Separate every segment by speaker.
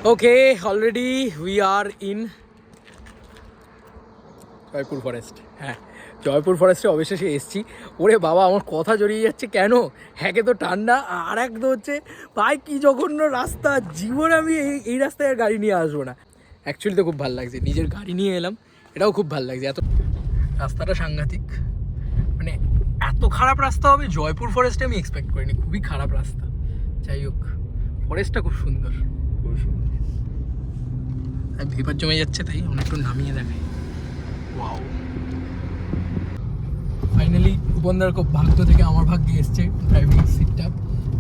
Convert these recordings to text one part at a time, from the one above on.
Speaker 1: Okay, already we are in Jaipur forest. হ্যাঁ, জয়পুর ফরেস্টে অবশেষে এসছি। ওরে বাবা, আমার কথা জড়িয়ে যাচ্ছে কেন? একে তো ঠান্ডা, আর এক তো হচ্ছে ভাই কি জঘন্য রাস্তা। জীবনে আমি এই রাস্তায় আর গাড়ি নিয়ে আসবো না। অ্যাকচুয়ালি তো খুব ভালো লাগছে, নিজের গাড়ি নিয়ে এলাম, এটাও খুব ভালো লাগছে। এত রাস্তাটা সাংঘাতিক, মানে এত খারাপ রাস্তা হবে জয়পুর ফরেস্টে আমি এক্সপেক্ট করিনি। খুবই খারাপ রাস্তা। যাই হোক, ফরেস্টটা খুব সুন্দর, খুব সুন্দর। ভেপার জমে যাচ্ছে, তাই আমরা একটু নামিয়ে দেখাই। ওয়াও, ফাইনালি রূপনদার খুব ভাগ্য থেকে আমার ভাগ্যে এসছে ড্রাইভিং সিটটা।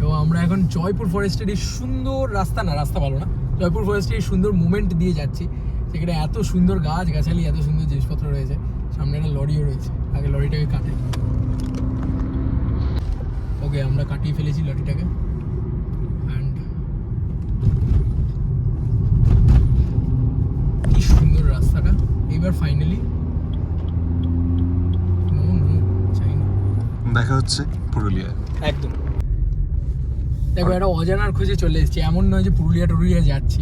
Speaker 1: এবং আমরা এখন জয়পুর ফরেস্টের এই সুন্দর রাস্তা ভালো না, জয়পুর ফরেস্টের এই সুন্দর মুভমেন্ট দিয়ে যাচ্ছি। সেখানে এত সুন্দর গাছ গাছালি, এত সুন্দর জিনিসপত্র রয়েছে। সামনে একটা লরিও রয়েছে, আগে লরিটাকে কাটে। ওকে, আমরা কাটিয়ে ফেলেছি লরিটাকে। অ্যান্ড কি সুন্দর রাস্তাটা। এবার ফাইনালি
Speaker 2: দেখা হচ্ছে পুরুলিয়ায়।
Speaker 1: একদম দেখো, একটা অজানার খোঁজে চলে এসেছি। এমন নয় যে পুরুলিয়া যাচ্ছি,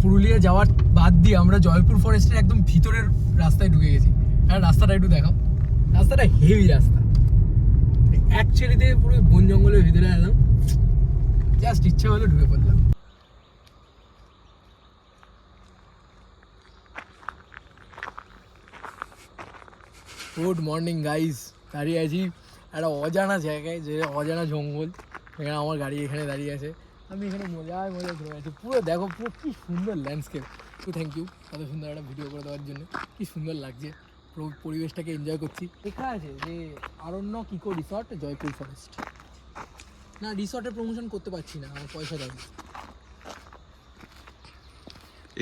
Speaker 1: পুরুলিয়া যাওয়ার বাদ দিয়ে আমরা জয়পুর ফরেস্টের একদম ভিতরের রাস্তায় ঢুকে গেছি। আর রাস্তাটা একটু দেখাও, রাস্তাটা হেভি রাস্তা। অ্যাকচুয়ালিতে পুরো বন জঙ্গলের ভিতরে এলাম, জাস্ট ইচ্ছা হলো ঢুকে পড়লাম। Good morning guys. দাঁড়িয়ে আছি একটা অজানা জায়গায়, যে অজানা জঙ্গল। এখানে আমার গাড়ি এখানে দাঁড়িয়ে আছে, আমি এখানে মজায় ঘুরে আছি। পুরো দেখো, পুরো কী সুন্দর ল্যান্ডস্কেপ। তো থ্যাংক ইউ এত সুন্দর একটা ভিডিও করে দেওয়ার জন্য। কী সুন্দর লাগছে, পুরো পরিবেশটাকে এনজয় করছি। লেখা আছে যে Aranyak eco resort Joypur forest. না, রিসর্টের প্রমোশন করতে পারছি না, আমার পয়সা দেবে।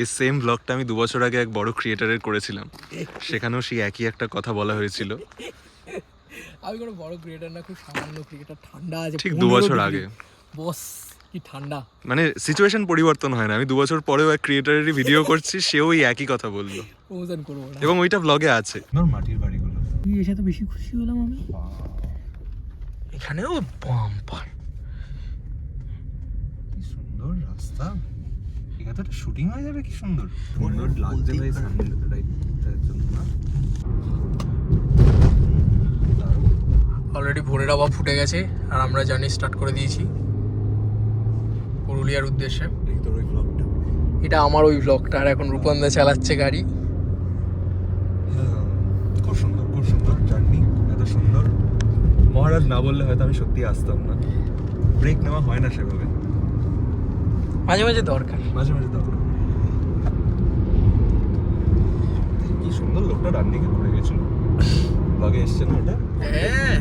Speaker 2: এই সেম ব্লগটা আমি 2 বছর আগে এক বড় ক্রিয়েটারের করেছিলাম, সেখানেও সেই একই একটা কথা বলা হয়েছিল।
Speaker 1: আমি কোনো বড় ক্রিয়েটার না, খুব সামান্য ক্রিয়েটার। ঠান্ডা আছে
Speaker 2: ঠিক 2 বছর আগে।
Speaker 1: বস কি ঠান্ডা, মানে
Speaker 2: সিচুয়েশন পরিবর্তন হয় না। আমি 2 বছর পরেও এক ক্রিয়েটারেরই ভিডিও করছি, সেও ওই একই কথা বললো।
Speaker 1: প্রমোশন করবো না,
Speaker 2: এবং ওইটা ব্লগে আছে। মাটির বাড়িগুলো
Speaker 1: এসে তো বেশি খুশি হলাম আমি। এখানেও বাম্পার,
Speaker 2: কি সুন্দর রাস্তা। এখানে তো শুটিং হয়ে যাবে, কি সুন্দর সুন্দর লাগছে ভাই সানরাইজের জন্য না।
Speaker 1: অলরেডি ভোরের আবার ফুটে গেছে, আর আমরা জার্নি স্টার্ট করে দিয়েছি পুরুলিয়ার উদ্দেশ্যে। এটা আমার ওই ব্লগটা, আর এখন রূপনদা চালাচ্ছে গাড়ি।
Speaker 2: খুব সুন্দর জার্নি, এত সুন্দর। মহারাজ না বললে হয়তো আমি সত্যি আসতাম না। ব্রেক নেওয়া হয় না সেভাবে,
Speaker 1: মাঝে মাঝে দরকার।
Speaker 2: কি সুন্দর লোকটা রান্নিং করে গেছিল, ব্লগে এসছে না ওটা।
Speaker 1: হ্যাঁ,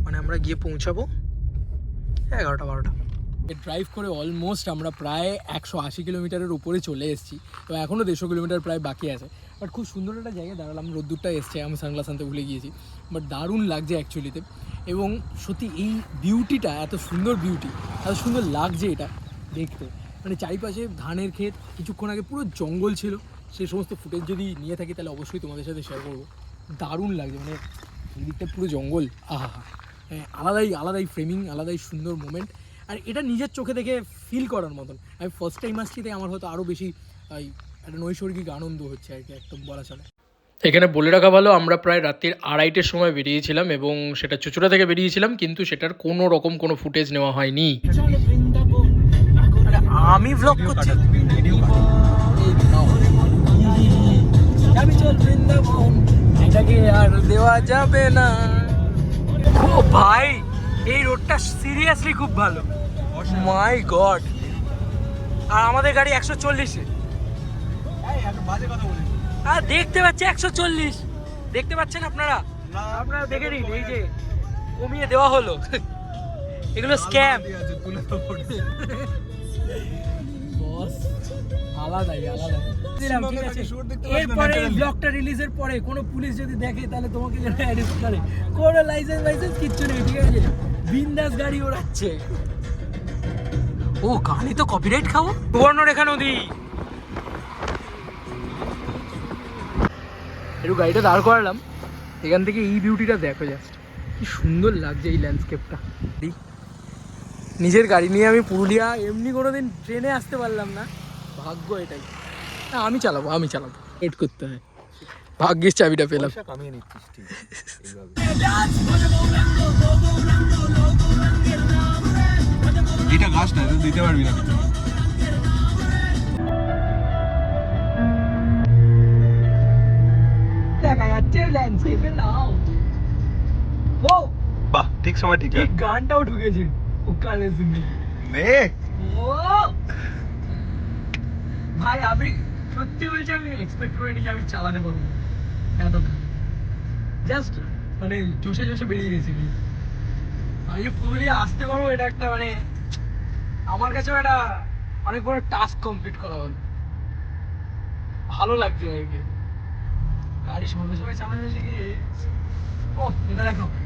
Speaker 1: মানে আমরা গিয়ে পৌঁছাবো 11টা-12টা। ড্রাইভ করে অলমোস্ট আমরা প্রায় 180 কিলোমিটারের উপরে চলে এসেছি। তো এখনও 150 কিলোমিটার প্রায় বাকি আছে। বাট খুব সুন্দর একটা জায়গায় দাঁড়ালাম, রোদ্দুরটা এসছে, আমি সানগ্লাস আনতে ভুলে গিয়েছি। বাট দারুণ লাগছে অ্যাকচুয়ালিতে। এবং সত্যি এই বিউটিটা, এত সুন্দর বিউটি, এত সুন্দর লাগছে এটা দেখতে। মানে চারিপাশে ধানের ক্ষেত, কিছুক্ষণ আগে পুরো জঙ্গল ছিল। সেই সমস্ত ফুটেজ যদি নিয়ে থাকি তাহলে অবশ্যই তোমাদের সাথে শেয়ার করবো। দারুণ লাগছে, মানে এই দিকটা পুরো জঙ্গল, আহা, আলাদাই ফ্রেমিং, আলাদাই সুন্দর মোমেন্ট। আর এটা নিজের চোখে দেখে ফিল করার মতন। আমি ফার্স্ট টাইম আসছি, তাই আমার হয়তো আরও বেশি একটা নৈসর্গিক আনন্দ হচ্ছে আর কি, একদম বলা চলে। এখানে বলে রাখা ভালো, আমরা প্রায় রাত্রির 2:30টার সময় বেরিয়েছিলাম, এবং সেটা চুচুড়া থেকে বেরিয়েছিলাম, কিন্তু সেটার কোনো রকম কোনো ফুটেজ নেওয়া হয়নি। আমি ভ্লগ করছি, এটাকে আর দেওয়া যাবে না। ও ভাই, এই রোডটা সিরিয়াসলি খুব ভালো, মাই গড। আর আমাদের গাড়ি 140-এ। আর দেখতে পাচ্ছি 140, দেখতে পাচ্ছেন আপনারা? আপনারা দেখে নিন, এই যে কমিয়ে দেওয়া হলো। এগুলো স্ক্যাম। বস আলাদাই। এরপরে এই ব্লগটা রিলিজের পরে কোনো পুলিশ যদি দেখে, তাহলে তোমাকে যেন অ্যারেস্ট করে। কোনো লাইসেন্স কিচ্ছু নেই, ঠিক আছে? বিন্দাস গাড়ি ওড়াচ্ছে। ও গাড়ি তো কপিরাইট খাবো। সুবর্ণরেখা নদী, একটু গাড়িটা দাঁড় করালাম। এখান থেকে এই বিউটিটা দেখো, জাস্ট কি সুন্দর লাগছে এই ল্যান্ডস্কেপটা। নিজের গাড়ি নিয়ে আমি পুরুলিয়া এমনি কোনোদিন ট্রেনে আসতে পারলাম না, ভাগ্য এটাই। না আমি চালাবো ওয়েট করতে হয়, ভাগ্যের চাবিটা পেলাম।
Speaker 2: কামিয়ে নিচ্ছিস ঠিক এইভাবে। এটা গাছ না, দিতে পারবি না।
Speaker 1: দেখা যাচ্ছে ল্যান্ডস্কেপের নাও। ও
Speaker 2: বাহ, ঠিক সময় ঠিক
Speaker 1: ঠিক গানটাও ঢুকেছে ওখানে শুনে।
Speaker 2: নে
Speaker 1: ও ভাই আমি সত্যি বলছি, আমি এক্সপেক্ট করিনি যে আমি চালাতে পারবো এতটা। জাস্ট মানে জোশে জোশে বেরিয়ে গেছি। আমি যে পুরুলিয়া আসতে পারবো এটা একটা মানে আমার কাছেও একটা অনেক বড় টাস্ক কমপ্লিট করা হলো। ভালো লাগছে আর কি গাড়ি সঙ্গে সঙ্গে চালানো শিখে। ও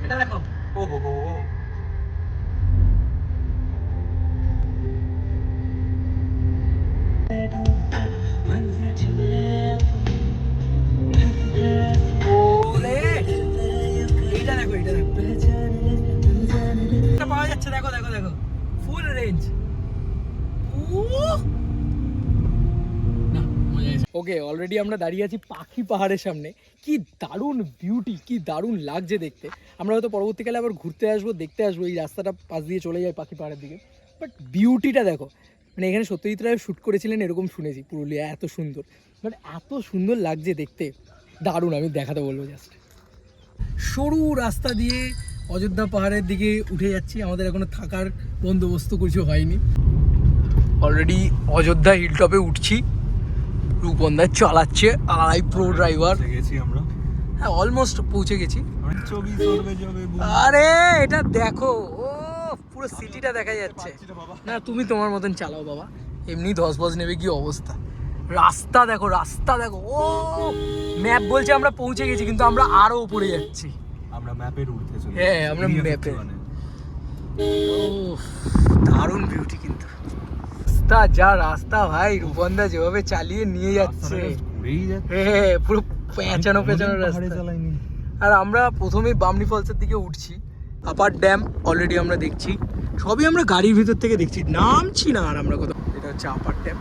Speaker 1: এটা দেখো
Speaker 2: ও হো হো।
Speaker 1: ওরে এইটা দেখো এটা পাওয়া যাচ্ছে, দেখো ফুল রেঞ্জ। ওকে, অলরেডি আমরা দাঁড়িয়ে আছি পাখি পাহাড়ের সামনে। কি দারুণ বিউটি, কি দারুণ লাগছে দেখতে। আমরা হয়তো পরবর্তীকালে আবার ঘুরতে আসবো, দেখতে আসবো। এই রাস্তাটা পাশ দিয়ে চলে যায় পাখি পাহাড়ের দিকে, বাট বিউটিটা দেখো। মানে এখানে সত্যজিৎ রায় শ্যুট করেছিলেন এরকম শুনেছি, পুরুলিয়া এত সুন্দর, বাট এত সুন্দর লাগছে দেখতে, দারুণ। আমি দেখাতে বলবো জাস্ট। সরু রাস্তা দিয়ে অযোধ্যা পাহাড়ের দিকে উঠে যাচ্ছি। আমাদের এখনো থাকার বন্দোবস্ত কিছু হয়নি। অলরেডি অযোধ্যা হিলটপে উঠছি, রূপনদা চালাচ্ছে, আই প্রো ড্রাইভার।
Speaker 2: গেছি আমরা,
Speaker 1: হ্যাঁ অলমোস্ট পৌঁছে গেছি।
Speaker 2: ছবি করবে যাবে।
Speaker 1: আরে এটা দেখো, ও পুরো সিটিটা দেখা যাচ্ছে। না তুমি তোমার মতন চালাও বাবা, এমনি 10 বজ নেবে কি অবস্থা। রাস্তা দেখো ও ম্যাপ বলছে আমরা পৌঁছে গেছি, কিন্তু আমরা আরো উপরে যাচ্ছি।
Speaker 2: আমরা ম্যাপের উঠতে চলেছি।
Speaker 1: হ্যাঁ আমরা ম্যাপে। ও দারুণ বিউটি কিন্তু রাস্তা ভাই, রূপনদা যেভাবে চালিয়ে নিয়ে যাচ্ছে, হ্যাঁ পুরো পেঁচানো রাস্তা। আর আমরা প্রথমেই বামনি ফলসের দিকে উঠছি। আপার ড্যাম অলরেডি আমরা দেখছি, সবই আমরা গাড়ির ভিতর থেকে দেখছি, নামছি না আর আমরা কোথাও। এটা হচ্ছে আপার ড্যাম।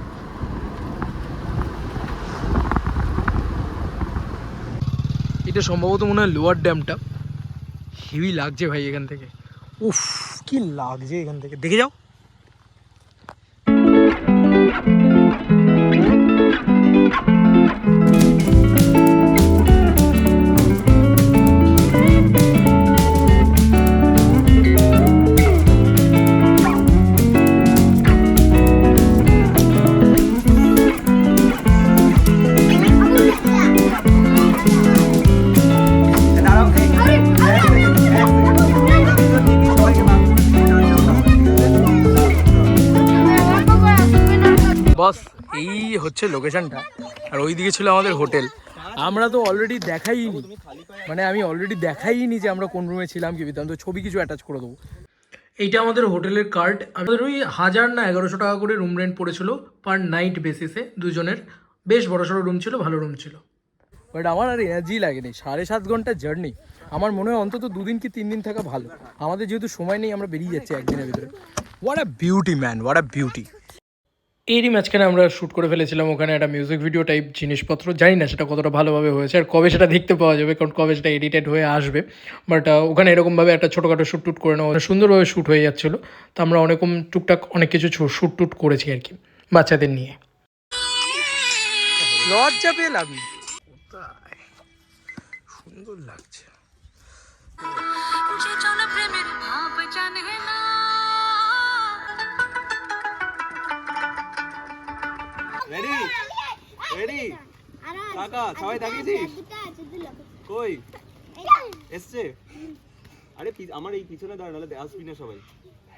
Speaker 1: এটা সম্ভবত মনে হয় লোয়ার ড্যামটা। হেভি লাগছে ভাই এখান থেকে, উফ কি লাগছে এখান থেকে, দেখে যাও। বস এই হচ্ছে লোকেশনটা, আর ওইদিকে ছিল আমাদের হোটেল। আমরা তো অলরেডি দেখাইনি, মানে আমি অলরেডি দেখাইনি যে আমরা কোন রুমে ছিলাম কি বিধান, তো ছবি কিছু অ্যাটাচ করে দেবো। এইটা আমাদের হোটেলের কার্ড। আমাদের ওই 1000 না 1100 টাকা করে রুম রেন্ট পড়েছিল পার নাইট বেসিসে, দুজনের। বেশ বড়সড় রুম ছিল, ভালো রুম ছিল। বাট আমার আর এনার্জি লাগেনি, 7.5 ঘন্টার জার্নি। আমার মনে হয় অন্তত 2 দিন কি 3 দিন থাকা ভালো। আমাদের যেহেতু সময় নেই, আমরা বেরিয়ে যাচ্ছি একদিনের ভিতরে। What a beauty man, what a beauty. এরই মাঝখানে আমরা শ্যুট করে ফেলেছিলাম ওখানে একটা মিউজিক ভিডিও টাইপ জিনিসপত্র। জানি না সেটা কতটা ভালোভাবে হয়েছে আর কবে সেটা দেখতে পাওয়া যাবে, কারণ কবে সেটা এডিটেড হয়ে আসবে। বাট ওখানে এরকমভাবে একটা ছোটোখাটো শ্যুট টুট করে নেওয়া, সুন্দরভাবে শ্যুট হয়ে যাচ্ছিলো। তো আমরা টুকটাক অনেক কিছু শ্যুট টুট করেছি আর কি বাচ্চাদের নিয়ে। লজ্জা পেলাম, সুন্দর লাগছে।
Speaker 2: রেডি কাকা, সবাই তাকিয়েছিস? কই এসছে? আরে আমার এই পিছনে দাঁড়া, নাহলে আসবি না সবাই।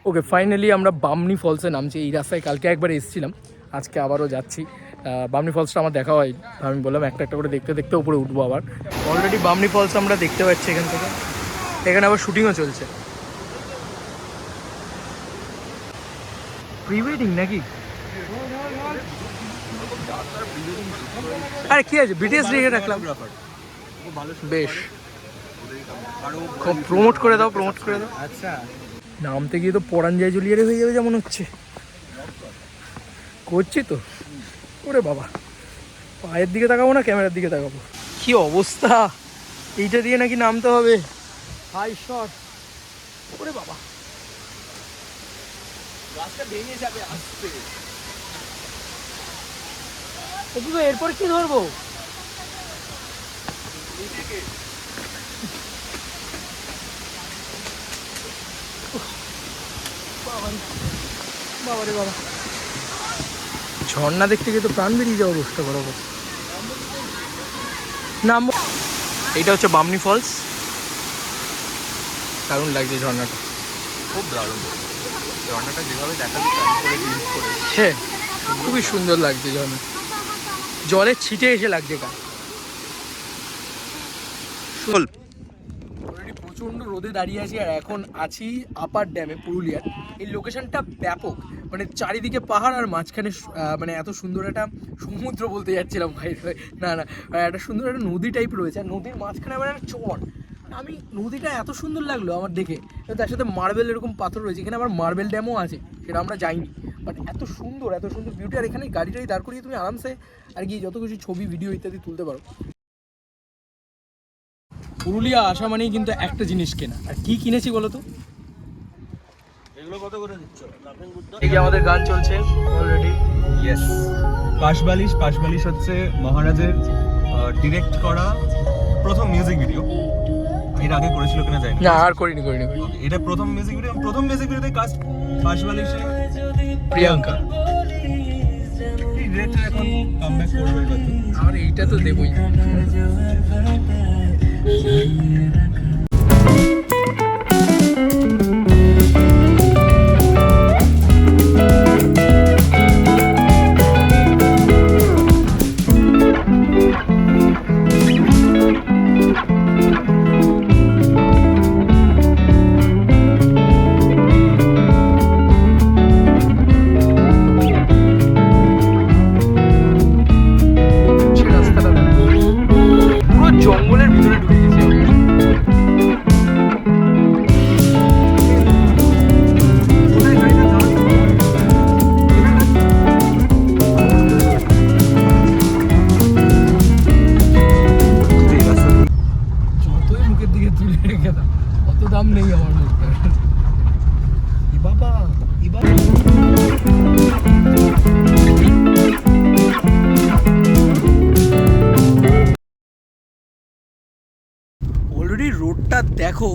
Speaker 1: ওকে, ফাইনালি আমরা বামনি ফলসে নামছি। এই রাস্তায় কালকে একবার এসেছিলাম, আজকে আবারও যাচ্ছি। বামনি ফলসটা আমার দেখা হয়, আমি বললাম একটা একটা করে দেখতে দেখতে উপরে উঠবো আবার। অলরেডি বামনি ফলস আমরা দেখতে পাচ্ছি এখান থেকে। এখানে আবার শুটিংও চলছে। প্রি ওয়েডিং নাকি? আরে কি আছে, বিটিএস রেখে রাখলাম। বেশ, প্রমোট করে দাও।
Speaker 2: আচ্ছা
Speaker 1: নামতে গিয়ে তো পরান যায় জুলিয়ারে হয়ে যাবে যেমন হচ্ছে। করছি তো। ওরে বাবা, পায়ের দিকে তাকাবো না ক্যামেরার দিকে তাকাবো? কি অবস্থা! এইটা দিয়ে নাকি নামতে হবে, হাই শট। ওরে বাবা,
Speaker 2: গাছটা ভেঙে যাবে আস্তে।
Speaker 1: এরপর কি ধরবো? বাবারে বাবা, ঝর্ণা দেখতে গিয়ে তো প্রাণ বেরিয়ে যাওয়ার অবস্থা করাবো। নাম এইটা হচ্ছে বামনি ফলস। দারুণ লাগছে ঝর্ণাটা,
Speaker 2: খুব দারুণ। ঝর্ণাটা যেভাবে দেখালি করে ডিল করে,
Speaker 1: হ্যাঁ খুবই সুন্দর লাগছে ঝর্ণা, জলের ছিটে এসে লাগছে গা। অলরেডি প্রচণ্ড রোদে দাঁড়িয়ে আছি আর এখন আছি আপার ড্যামে, পুরুলিয়ার। এই লোকেশনটা ব্যাপক, মানে চারিদিকে পাহাড় আর মাঝখানে মানে এত সুন্দর একটা সমুদ্র বলতে যাচ্ছিলাম ভাই, না না একটা সুন্দর একটা নদী টাইপ রয়েছে, আর নদীর মাঝখানে আবার একটা চর। আমি নদীটা এত সুন্দর লাগলো আমার দেখে, তার সাথে মার্বেল এরকম পাথর রয়েছে, এখানে আবার মার্বেল ড্যামও আছে, সেটা আমরা যাইনি, বাট এত সুন্দর বিউটি। আর এখানে গাড়িটাই দাঁড় করিয়ে তুমি আরামসে আর কি যত কিছু ছবি ভিডিও ইত্যাদি তুলতে পারো। পুরুলিয়া আসা মানেই কিন্তু একটা জিনিস কেনা, আর কি কিনেছি বলো তো?
Speaker 2: এগুলো কত করে দিচ্ছ?
Speaker 1: এই যে আমাদের গান চলছে অলরেডি।
Speaker 2: ইয়েস, পাশবালিশ। পাশবালিশ হচ্ছে মহারাজের ডিরেক্ট করা প্রথম মিউজিক ভিডিও। এর আগে করেছিল কিনা জানি
Speaker 1: না, আর করিনি।
Speaker 2: এটা প্রথম মিউজিক ভিডিও। প্রথম মিউজিক ভিডিওতে কাস্ট পাশবালিশে
Speaker 1: প্রিয়াঙ্কা।
Speaker 2: এই রেটটা এখন কামব্যাক করবে এবার।
Speaker 1: আর এইটা তো দেবই। জঙ্গলের ভিতরে ঢুকে গেছি যতই মুখের দিকে তুলে রেখে দাও অত দাম নেই আমার মুখটা। বাবা অলরেডি রোডটা দেখো,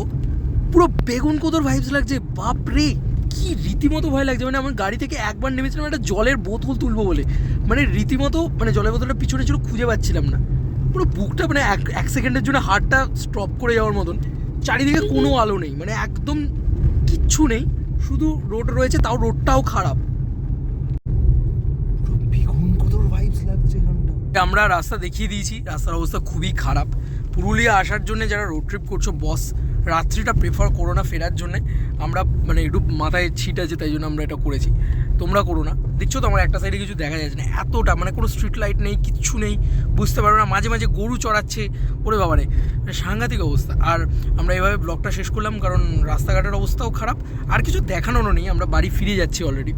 Speaker 1: পুরো বেগুন কোদর ভাইবস লাগছে। বাপরে কি রীতিমতো ভয় লাগছে, মানে আমার গাড়ি থেকে একবার নেমেছিলাম একটা জলের বোতল তুলবো বলে, মানে রীতিমতো মানে জলের বোতলটা পিছনে ছিল, খুঁজে পাচ্ছিলাম না। পুরো বুকটা মানে এক সেকেন্ডের জন্য হার্টটা স্টপ করে যাওয়ার মতন। চারিদিকে কোনো আলো নেই, মানে একদম কিচ্ছু নেই, শুধু রোড রয়েছে, তাও রোডটাও খারাপ।
Speaker 2: বেগুন কতর ভাইবস লাগছে এখানটা।
Speaker 1: আমরা রাস্তা দেখিয়ে দিয়েছি, রাস্তার অবস্থা খুবই খারাপ। পুরুলিয়া আসার জন্য যারা রোড ট্রিপ করছো বস, রাত্রিটা প্রেফার করো না ফেরার জন্যে। আমরা মানে একটু মাথায় ছিট আছে তাই জন্য আমরা এটা করেছি, তোমরা করো না। দেখছো তো আমার একটা সাইডে কিছু দেখা যাচ্ছে না, এতটা মানে কোনো স্ট্রিট লাইট নেই, কিচ্ছু নেই, বুঝতে পারো না। মাঝে মাঝে গরু চড়াচ্ছে, ওরে বাবারে সাংঘাতিক অবস্থা। আর আমরা এভাবে ব্লগটা শেষ করলাম কারণ রাস্তাঘাটের অবস্থাও খারাপ, আর কিছু দেখানোরও নেই, আমরা বাড়ি ফিরে যাচ্ছি অলরেডি।